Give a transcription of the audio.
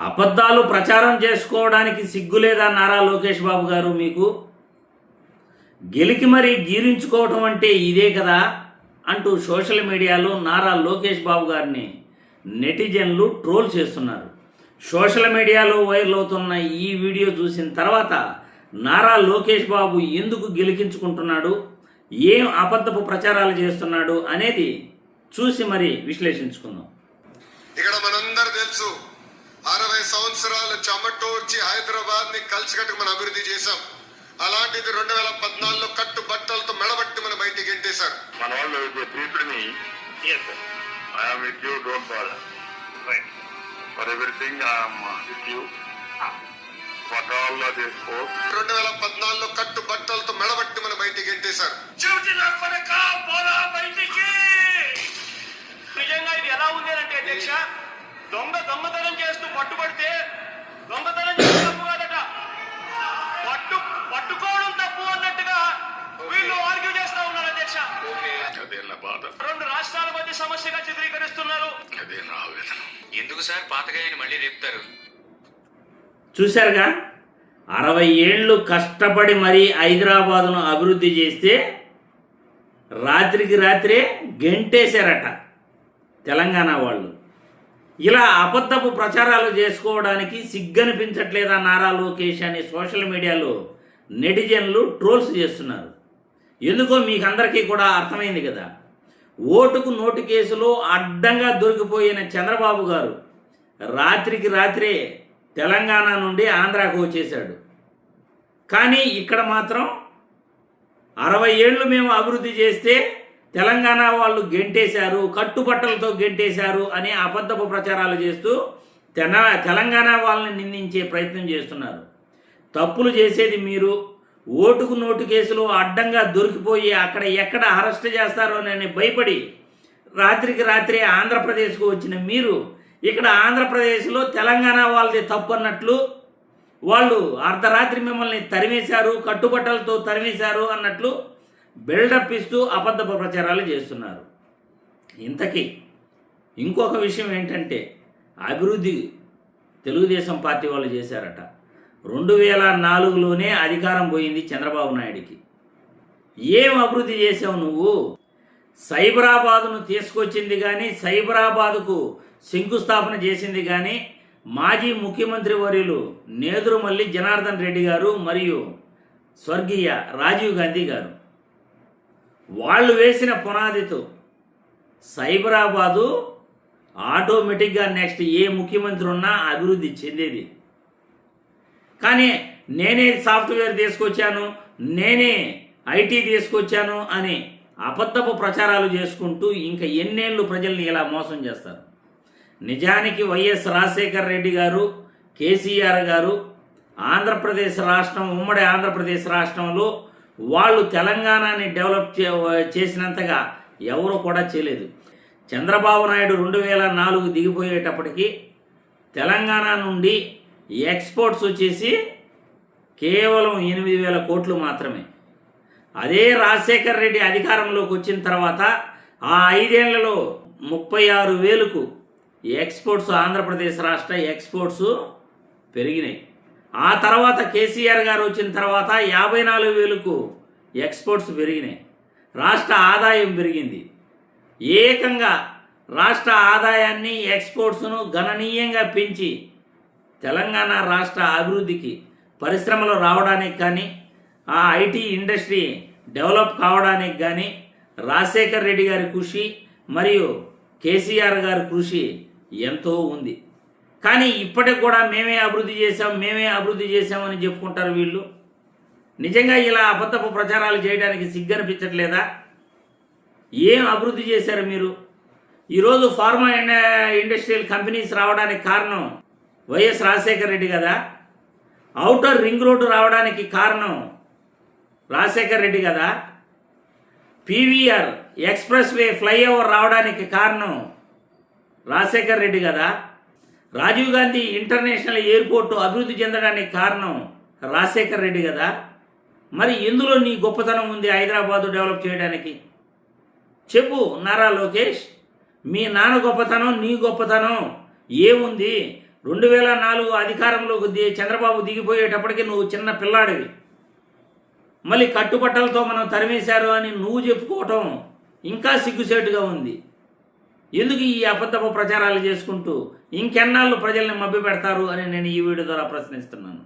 అబద్ధాలు ప్రచారం చేసుకోవడానికి సిగ్గులేదా నారా లోకేష్ బాబు గారు? మీకు గెలికి మరీ గీరించుకోవటం అంటే ఇదే కదా అంటూ సోషల్ మీడియాలో నారా లోకేష్ బాబు గారిని నెటిజన్లు ట్రోల్ చేస్తున్నారు. సోషల్ మీడియాలో వైరల్ అవుతున్న ఈ వీడియో చూసిన తర్వాత నారా లోకేష్ బాబు ఎందుకు గెలికించుకుంటున్నాడు, ఏం అబద్ధపు ప్రచారాలు చేస్తున్నాడు అనేది చూసి మరి విశ్లేషించుకుందాం. ఇక్కడ మనందరూ తెలుసు, 60 సంవత్సరాలు చెమటోర్చి హైదరాబాద్ ని కలిసికట్టుకు మనం అభివృద్ధి చేశాం. అలాంటిది 2014లో కట్టు బట్టలతో మెడబట్టి మనం బయటికి గెంటేశారు. మన వాళ్ళు treated me. Yes, sir. I am with you. Don't bother. Right. For everything, I am with you. What all they spoke. 2014లో కట్టు బట్టలతో మెడబట్టి మనం బయటికి గెంటేశారు. నిజంగా ఇది ఎలా ఉంది అంటే అధ్యక్ష, దొంగతనం చేస్తూ పట్టుబడితే దొంగతనం చేస్తే తప్పు కాదట, పట్టుకోవడం తప్పు అన్నట్టుగా వీళ్ళు ఆర్గ్యూ చేస్తా ఉన్నారు అధ్యక్ష. అదే నా బాధ. 2 రాష్ట్రాల మధ్య సమస్యగా చిత్రీకరిస్తున్నారు. అదే నా ఆవేదన. ఎందుకు సార్ పాతగాయని మళ్ళీ రేపుతారు? చూశారుగా, 60 ఏళ్ళు కష్టపడి మరీ హైదరాబాదును అభివృద్ధి చేస్తే రాత్రికి రాత్రే గెంటేశారట తెలంగాణ వాళ్ళు. ఇలా అబద్ధపు ప్రచారాలు చేసుకోవడానికి సిగ్గనిపించట్లేదా నారా లోకేష్ అని సోషల్ మీడియాలో నెటిజన్లు ట్రోల్స్ చేస్తున్నారు. ఎందుకో మీకు అందరికీ కూడా అర్థమైంది కదా. ఓటుకు నోటు కేసులో అడ్డంగా దొరికిపోయిన చంద్రబాబు గారు రాత్రికి రాత్రే తెలంగాణ నుండి ఆంధ్రాకు వచ్చేశాడు. కానీ ఇక్కడ మాత్రం 60 ఏళ్ళు మేము అభివృద్ధి చేస్తే తెలంగాణ వాళ్ళు గెంటేశారు, కట్టుబట్టలతో గెంటేశారు అని అబద్ధపు ప్రచారాలు చేస్తూ తెలంగాణ వాళ్ళని నిందించే ప్రయత్నం చేస్తున్నారు. తప్పులు చేసేది మీరు. ఓటుకు నోటు కేసులో అడ్డంగా దొరికిపోయి అక్కడ ఎక్కడ అరెస్ట్ చేస్తారో అని భయపడి రాత్రికి రాత్రి ఆంధ్రప్రదేశ్కు వచ్చిన మీరు ఇక్కడ ఆంధ్రప్రదేశ్లో తెలంగాణ వాళ్ళది తప్పు అన్నట్లు, వాళ్ళు అర్ధరాత్రి మిమ్మల్ని తరిమేశారు, కట్టుబట్టలతో తరిమేశారు అన్నట్లు బిల్డప్ ఇస్తూ అబద్ధపు ప్రచారాలు చేస్తున్నారు. ఇంతకీ ఇంకొక విషయం ఏంటంటే, అభివృద్ధి తెలుగుదేశం పార్టీ వాళ్ళు చేశారట. 2004లోనే అధికారం పోయింది చంద్రబాబు నాయుడికి. ఏం అభివృద్ధి చేసావు నువ్వు? సైబరాబాదును తీసుకొచ్చింది కానీ, సైబరాబాదుకు శంకుస్థాపన చేసింది కానీ మాజీ ముఖ్యమంత్రి వర్యులు నేదురుమల్లి జనార్దన్ రెడ్డి గారు మరియు స్వర్గీయ రాజీవ్ గాంధీ గారు వాళ్ళు వేసిన పునాదితో సైబరాబాదు ఆటోమేటిక్గా నెక్స్ట్ ఏ ముఖ్యమంత్రి ఉన్నా అభివృద్ధి చెందేది. కానీ నేనే సాఫ్ట్వేర్ తీసుకొచ్చాను, నేనే ఐటీ తీసుకొచ్చాను అని అబద్ధపు ప్రచారాలు చేసుకుంటూ ఇంకా ఎన్నేళ్ళు ప్రజల్ని ఇలా మోసం చేస్తారు. నిజానికి వైఎస్ రాజశేఖర్ రెడ్డి గారు, కేసీఆర్ గారు ఆంధ్రప్రదేశ్ రాష్ట్రం, ఉమ్మడి ఆంధ్రప్రదేశ్ రాష్ట్రంలో వాళ్ళు తెలంగాణని డెవలప్ చేసినంతగా ఎవరు కూడా చేయలేదు. చంద్రబాబు నాయుడు 2004 దిగిపోయేటప్పటికి తెలంగాణ నుండి ఎక్స్పోర్ట్స్ వచ్చేసి కేవలం 8,000 కోట్లు మాత్రమే. అదే రాజశేఖర్ రెడ్డి అధికారంలోకి వచ్చిన తర్వాత ఆ 5 ఏళ్లలో 36,000కు ఎక్స్పోర్ట్స్, ఆంధ్రప్రదేశ్ రాష్ట్ర ఎక్స్పోర్ట్స్ పెరిగినాయి. ఆ తర్వాత కేసీఆర్ గారు వచ్చిన తర్వాత 54,000కు ఎక్స్పోర్ట్స్ పెరిగినాయి. రాష్ట్ర ఆదాయం పెరిగింది. ఏకంగా రాష్ట్ర ఆదాయాన్ని, ఎక్స్పోర్ట్స్ను గణనీయంగా పెంచి తెలంగాణ రాష్ట్ర అభివృద్ధికి, పరిశ్రమలు రావడానికి కానీ, ఆ ఐటీ ఇండస్ట్రీ డెవలప్ కావడానికి కానీ రాజశేఖర్ రెడ్డి గారి కృషి మరియు కేసీఆర్ గారి కృషి ఎంతో ఉంది. కానీ ఇప్పటికి కూడా మేమే అభివృద్ధి చేశామని చెప్పుకుంటారు వీళ్ళు. నిజంగా ఇలా అబద్ధపు ప్రచారాలు చేయడానికి సిగ్గనిపించట్లేదా? ఏం అభివృద్ధి చేశారు మీరు? ఈరోజు ఫార్మా ఇండస్ట్రియల్ కంపెనీస్ రావడానికి కారణం వైఎస్ రాజశేఖర్ రెడ్డి కదా. ఔటర్ రింగ్ రోడ్డు రావడానికి కారణం రాజశేఖర్ రెడ్డి కదా. పీవీఆర్ ఎక్స్ప్రెస్ వే ఫ్లైఓవర్ రావడానికి కారణం రాజశేఖర్ రెడ్డి కదా. రాజీవ్ గాంధీ ఇంటర్నేషనల్ ఎయిర్పోర్టు అభివృద్ధి చెందడానికి కారణం రాజశేఖర్ రెడ్డి కదా. మరి ఇందులో నీ గొప్పతనం ఉంది హైదరాబాదు డెవలప్ చేయడానికి? చెప్పు నారా లోకేష్, మీ నాన్న గొప్పతనం, నీ గొప్పతనం ఏముంది? 2004 అధికారంలోకి చంద్రబాబు దిగిపోయేటప్పటికి నువ్వు చిన్న పిల్లాడివి. మళ్ళీ కట్టుబట్టలతో మనం తరిమేశారు అని నువ్వు చెప్పుకోవటం ఇంకా సిగ్గుసేటుగా ఉంది. ఎందుకు ఈ అబద్ధపు ప్రచారాలు చేసుకుంటూ ఇంకెన్నాళ్ళు ప్రజల్ని మభ్య పెడతారు అని నేను ఈ వీడియో ద్వారా ప్రశ్నిస్తున్నాను.